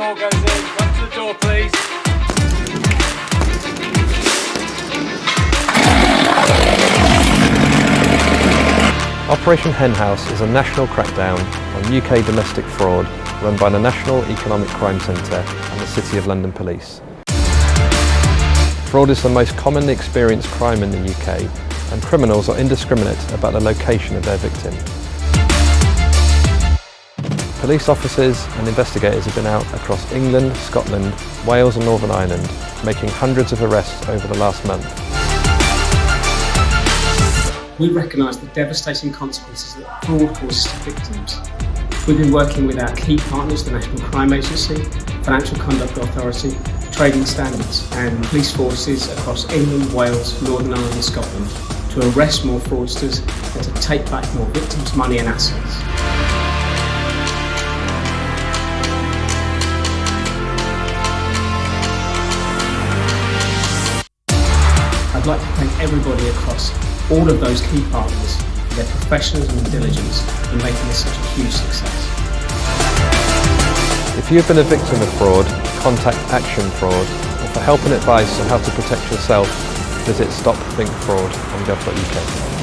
door goes in. Come to the door, please. Operation Henhouse is a national crackdown on UK domestic fraud run by the National Economic Crime Centre and the City of London Police. Fraud is the most commonly experienced crime in the UK, and criminals are indiscriminate about the location of their victim. Police officers and investigators have been out across England, Scotland, Wales and Northern Ireland, making hundreds of arrests over the last month. We recognise the devastating consequences that fraud causes to victims. We've been working with our key partners, the National Crime Agency, Financial Conduct Authority, Trading Standards and police forces across England, Wales, Northern Ireland and Scotland to arrest more fraudsters and to take back more victims' money and assets. I'd like to thank everybody across all of those key partners for their professionalism and diligence in making this such a huge success. If you have been a victim of fraud, contact Action Fraud, or for help and advice on how to protect yourself, visit stopthinkfraud.gov.uk.